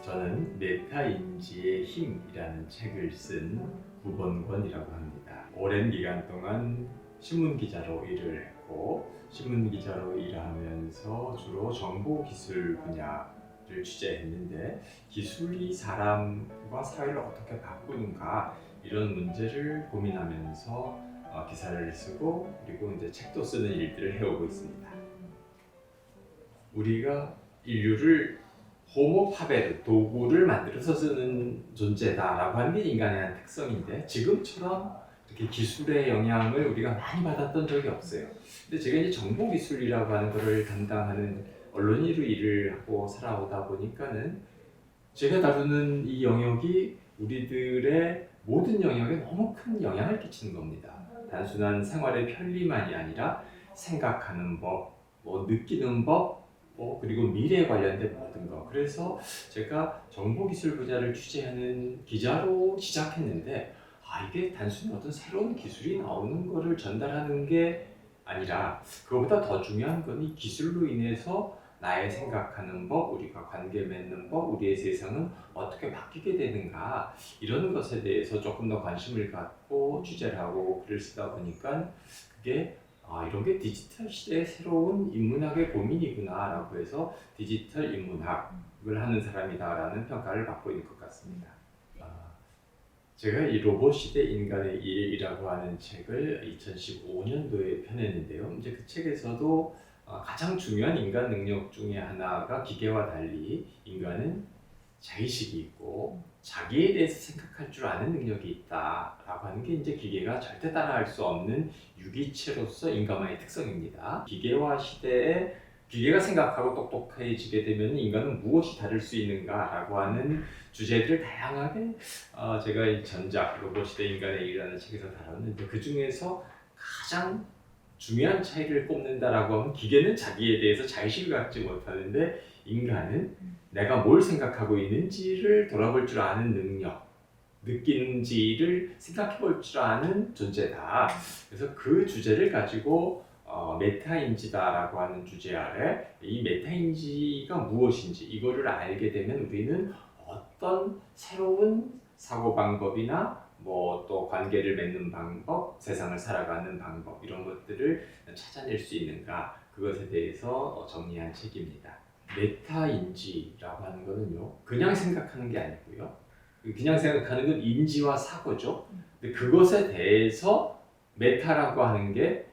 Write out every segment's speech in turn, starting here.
저는 메타인지의 힘이라는 책을 쓴 구본권이라고 합니다. 오랜 기간 동안 신문기자로 일을 했고, 신문기자로 일하면서 주로 정보기술 분야를 취재했는데, 기술이 사람과 사회를 어떻게 바꾸는가 이런 문제를 고민하면서 기사를 쓰고, 그리고 이제 책도 쓰는 일들을 해오고 있습니다. 우리가 인류를 호모 파베르, 도구를 만들어서 쓰는 존재다라고 하는 게 인간의 한 특성인데, 지금처럼 이렇게 기술의 영향을 우리가 많이 받았던 적이 없어요. 근데 제가 이제 정보기술이라고 하는 것을 담당하는 언론인으로 일을 하고 살아오다 보니까는 제가 다루는 이 영역이 우리들의 모든 영역에 너무 큰 영향을 끼치는 겁니다. 단순한 생활의 편리만이 아니라 생각하는 법, 느끼는 법, 그리고 미래에 관련된 모든 것. 그래서 제가 정보기술 분야를 취재하는 기자로 시작했는데, 이게 단순히 어떤 새로운 기술이 나오는 거를 전달하는 게 아니라, 그거보다 더 중요한 건 이 기술로 인해서 나의 생각하는 법, 우리가 관계 맺는 법, 우리의 세상은 어떻게 바뀌게 되는가, 이런 것에 대해서 조금 더 관심을 갖고 취재를 하고 글을 쓰다 보니까 그게 이런 게 디지털 시대의 새로운 인문학의 고민이구나 라고 해서 디지털 인문학을 하는 사람이다라는 평가를 받고 있는 것 같습니다. 제가 이 로봇 시대 인간의 일이라고 하는 책을 2015년도에 펴냈는데요. 이제 그 책에서도 가장 중요한 인간 능력 중에 하나가 기계와 달리 인간은 자의식이 있고 자기에 대해서 생각할 줄 아는 능력이 있다라고 하는 게 이제 기계가 절대 따라할 수 없는 유기체로서 인간만의 특성입니다. 기계화 시대에 기계가 생각하고 똑똑해지게 되면 인간은 무엇이 다를 수 있는가라고 하는 주제들을 다양하게 제가 이 전작 로봇 시대 인간의 일이라는 책에서 다뤘는데, 그 중에서 가장 중요한 차이를 꼽는다라고 하면 기계는 자기에 대해서 자의식을 갖지 못하는데 인간은 내가 뭘 생각하고 있는지를 돌아볼 줄 아는 능력, 느끼는지를 생각해 볼 줄 아는 존재다. 그래서 그 주제를 가지고 메타인지다라고 하는 주제 아래 이 메타인지가 무엇인지 이거를 알게 되면 우리는 어떤 새로운 사고 방법이나 또 관계를 맺는 방법, 세상을 살아가는 방법 이런 것들을 찾아낼 수 있는가, 그것에 대해서 정리한 책입니다. 메타인지라고 하는 거는요, 그냥 생각하는 게 아니고요. 그냥 생각하는 건 인지와 사고죠. 근데 그것에 대해서 메타라고 하는 게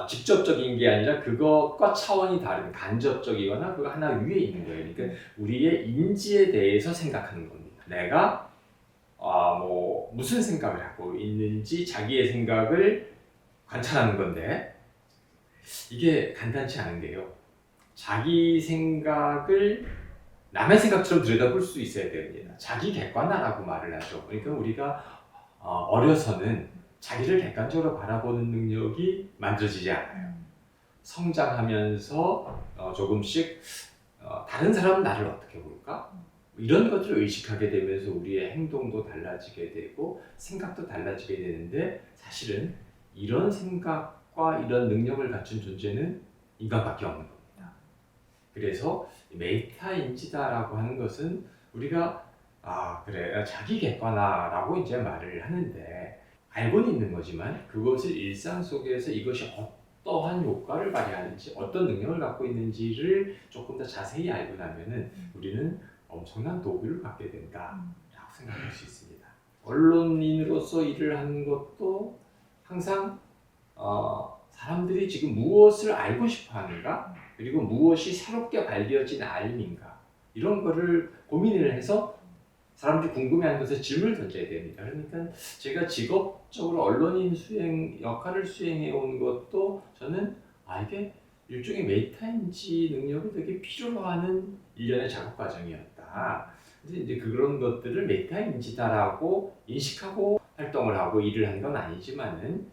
직접적인 게 아니라 그것과 차원이 다른 간접적이거나 그거 하나 위에 있는 거예요. 그러니까 우리의 인지에 대해서 생각하는 겁니다. 내가 무슨 생각을 하고 있는지 자기의 생각을 관찰하는 건데, 이게 간단치 않은 게요. 자기 생각을 남의 생각처럼 들여다볼 수 있어야 됩니다. 자기 객관화라고 말을 하죠. 그러니까 우리가 어려서는 자기를 객관적으로 바라보는 능력이 만들어지지 않아요. 성장하면서 조금씩 다른 사람은 나를 어떻게 볼까? 이런 것들을 의식하게 되면서 우리의 행동도 달라지게 되고 생각도 달라지게 되는데, 사실은 이런 생각과 이런 능력을 갖춘 존재는 인간밖에 없는 겁니다. 그래서 메타인지다라고 하는 것은 우리가 그래 자기 객관화라고 이제 말을 하는데, 알고는 있는 거지만 그것을 일상 속에서 이것이 어떠한 효과를 발휘하는지, 어떤 능력을 갖고 있는지를 조금 더 자세히 알고 나면은 우리는 엄청난 도구를 갖게 된다라고 생각할 수 있습니다. 언론인으로서 일을 하는 것도 항상 사람들이 지금 무엇을 알고 싶어 하는가, 그리고 무엇이 새롭게 발견진 알림인가, 이런 거를 고민을 해서 사람들이 궁금해하는 것에 질문을 던져야 됩니다. 그러니까 제가 직업적으로 언론인 역할을 수행해 온 것도 저는 이게 일종의 메타인지 능력이 되게 필요로 하는 일련의 작업 과정이었다. 근데 이제 그런 것들을 메타인지다라고 인식하고 활동을 하고 일을 한 건 아니지만은,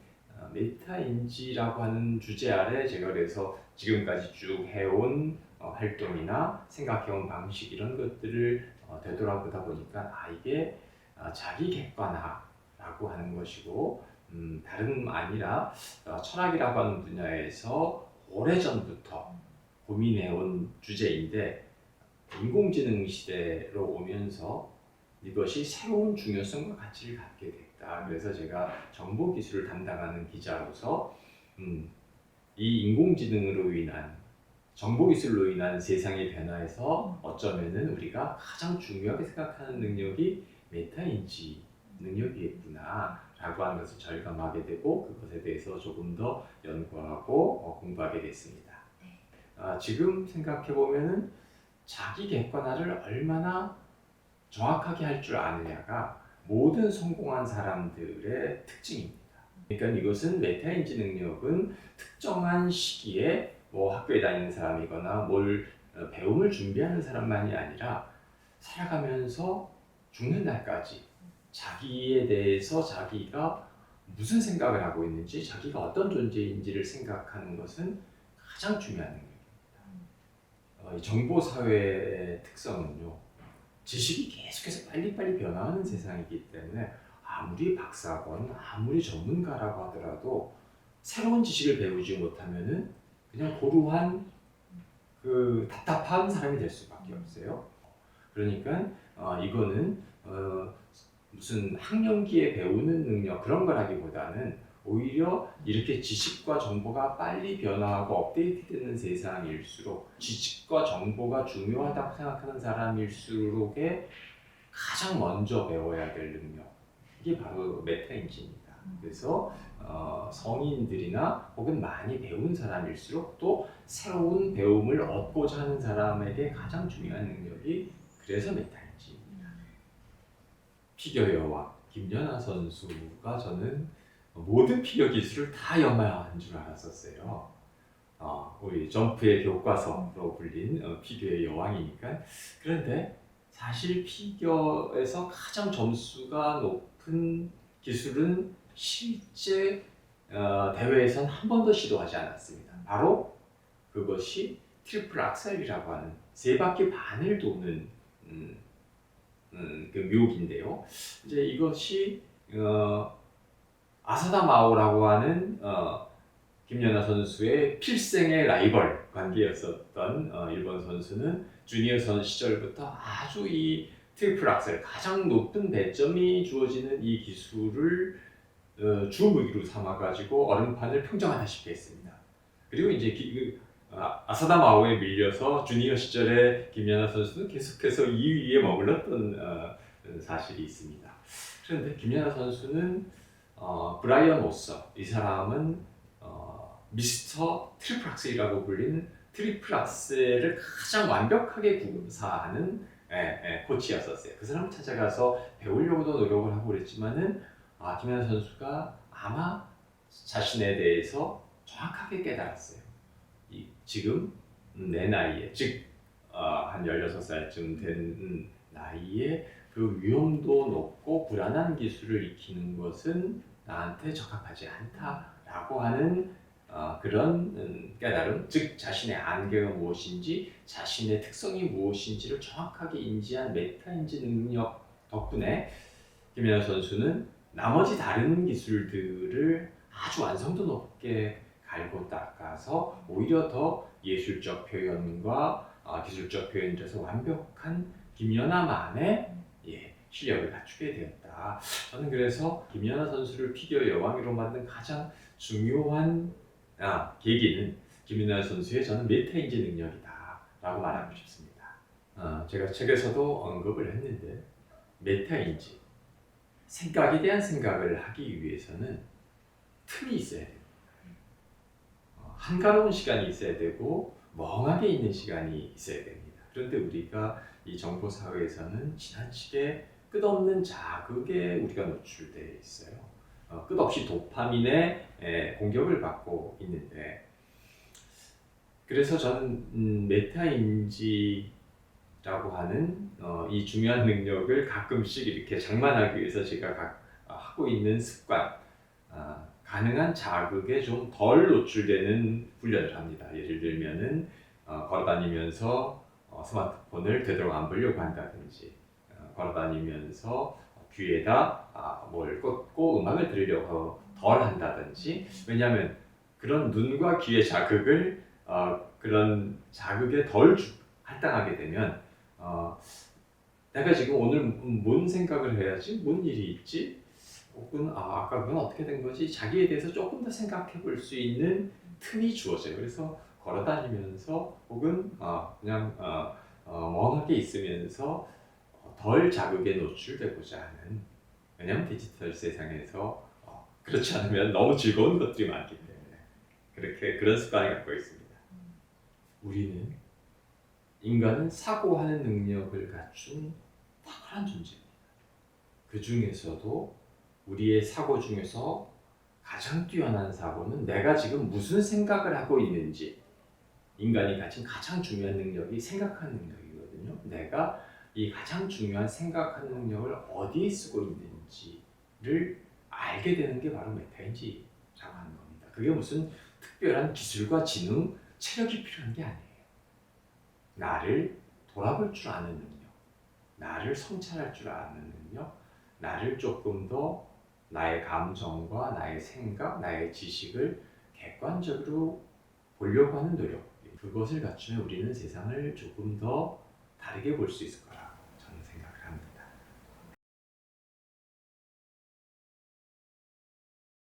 메타인지라고 하는 주제 아래 제가 그래서 지금까지 쭉 해온 활동이나 생각해온 방식 이런 것들을 되돌아보다 보니까 이게 자기 객관화라고 하는 것이고, 다름 아니라 철학이라고 하는 분야에서 오래전부터 고민해온 주제인데, 인공지능 시대로 오면서 이것이 새로운 중요성과 가치를 갖게 됐다. 그래서 제가 정보기술을 담당하는 기자로서 이 인공지능으로 인한 정보기술로 인한 세상의 변화에서 어쩌면은 우리가 가장 중요하게 생각하는 능력이 메타인지 능력이겠구나 라고 하는 것을 절감하게 되고 그것에 대해서 조금 더 연구하고 공부하게 됐습니다. 지금 생각해 보면은 자기 객관화를 얼마나 정확하게 할 줄 아느냐가 모든 성공한 사람들의 특징입니다. 그러니까 이것은 메타인지 능력은 특정한 시기에 뭐 학교에 다니는 사람이거나 뭘 배움을 준비하는 사람만이 아니라 살아가면서 죽는 날까지 자기에 대해서 자기가 무슨 생각을 하고 있는지 자기가 어떤 존재인지를 생각하는 것은 가장 중요한 능력입니다. 이 정보 사회의 특성은요. 지식이 계속해서 빨리빨리 변화하는 세상이기 때문에 아무리 박사건 아무리 전문가라고 하더라도 새로운 지식을 배우지 못하면은 그냥 고루한 그 답답한 사람이 될 수밖에 없어요. 그러니까 이거는 무슨 학령기에 배우는 능력 그런 거라기보다는 오히려 이렇게 지식과 정보가 빨리 변화하고 업데이트되는 세상일수록 지식과 정보가 중요하다고 생각하는 사람일수록에 가장 먼저 배워야 될 능력 이게 바로 메타인지입니다. 그래서 성인들이나 혹은 많이 배운 사람일수록 또 새로운 배움을 얻고자 하는 사람에게 가장 중요한 능력이 그래서 메타인지입니다. 피겨 여왕 김연아 선수가 저는 모든 피겨 기술을 다 연마한 줄 알았었어요. 우리 점프의 교과서로 불린 피겨의 여왕이니까. 그런데 사실 피겨에서 가장 점수가 높은 기술은 실제 대회에선 한 번도 시도하지 않았습니다. 바로 그것이 트리플 악셀이라고 하는 세 바퀴 반을 도는 그 묘기인데요. 이제 이것이 아사다 마오라고 하는 김연아 선수의 필생의 라이벌 관계였었던 일본 선수는 주니어 선 시절부터 아주 이 트리플 악셀 가장 높은 배점이 주어지는 이 기술을 주 무기로 삼아가지고 얼음판을 평정하다시피 했습니다. 그리고 이제 아사다 마오에 밀려서 주니어 시절에 김연아 선수는 계속해서 2위에 머물렀던 사실이 있습니다. 그런데 김연아 선수는 브라이언 오서 이 사람은 미스터 트리플 악셀이라고 불리는 트리플 악셀을 가장 완벽하게 구사하는 코치였었어요. 그 사람 찾아가서 배우려고도 노력을 하고 그랬지만은 김연아 선수가 아마 자신에 대해서 정확하게 깨달았어요. 지금 내 나이에 즉 한 16살쯤 된 나이에 그 위험도 높고 불안한 기술을 익히는 것은 나한테 적합하지 않다라고 하는 그런 깨달음, 즉 자신의 안개가 무엇인지 자신의 특성이 무엇인지를 정확하게 인지한 메타인지 능력 덕분에 김연아 선수는 나머지 다른 기술들을 아주 완성도 높게 갈고 닦아서 오히려 더 예술적 표현과 기술적 표현에서 완벽한 김연아만의 실력을 갖추게 되었다. 저는 그래서 김연아 선수를 피겨 여왕으로 만든 가장 중요한 계기는 김연아 선수의 저는 메타인지 능력이다 라고 말하고 싶습니다. 제가 책에서도 언급을 했는데 메타인지 생각에 대한 생각을 하기 위해서는 틈이 있어야 됩니다. 한가로운 시간이 있어야 되고 멍하게 있는 시간이 있어야 됩니다. 그런데 우리가 이 정보 사회에서는 지나치게 끝없는 자극에 우리가 노출되어 있어요. 끝없이 도파민의 공격을 받고 있는데 그래서 저는 메타인지라고 하는 이 중요한 능력을 가끔씩 이렇게 장만하기 위해서 제가 하고 있는 습관 가능한 자극에 좀 덜 노출되는 훈련을 합니다. 예를 들면은 걸어다니면서 스마트폰을 되도록 안 보려고 한다든지 걸어다니면서 귀에다 뭘 꽂고 음악을 들으려고 덜 한다든지 왜냐하면 그런 눈과 귀의 자극을 그런 자극에 덜 할당하게 되면 내가 지금 오늘 뭔 생각을 해야지? 뭔 일이 있지? 혹은 아까 그건 어떻게 된 거지? 자기에 대해서 조금 더 생각해 볼 수 있는 틈이 주어져요. 그래서 걸어 다니면서 혹은 그냥 멍하게 있으면서 덜 자극에 노출되고자 하는, 왜냐하면 디지털 세상에서 그렇지 않으면 너무 즐거운 것들이 많기 때문에 그런 습관을 갖고 있습니다. 우리는 인간은 사고하는 능력을 갖춘 탁월한 존재입니다. 그 중에서도 우리의 사고 중에서 가장 뛰어난 사고는 내가 지금 무슨 생각을 하고 있는지, 인간이 가진 가장 중요한 능력이 생각하는 능력이거든요. 내가 이 가장 중요한 생각하는 능력을 어디에 쓰고 있는지를 알게 되는 게 바로 메타인지라고 하는 겁니다. 그게 무슨 특별한 기술과 지능, 체력이 필요한 게 아니에요. 나를 돌아볼 줄 아는 능력, 나를 성찰할 줄 아는 능력, 나를 조금 더 나의 감정과 나의 생각, 나의 지식을 객관적으로 보려고 하는 노력, 그것을 갖추면 우리는 세상을 조금 더 다르게 볼 수 있을 거라고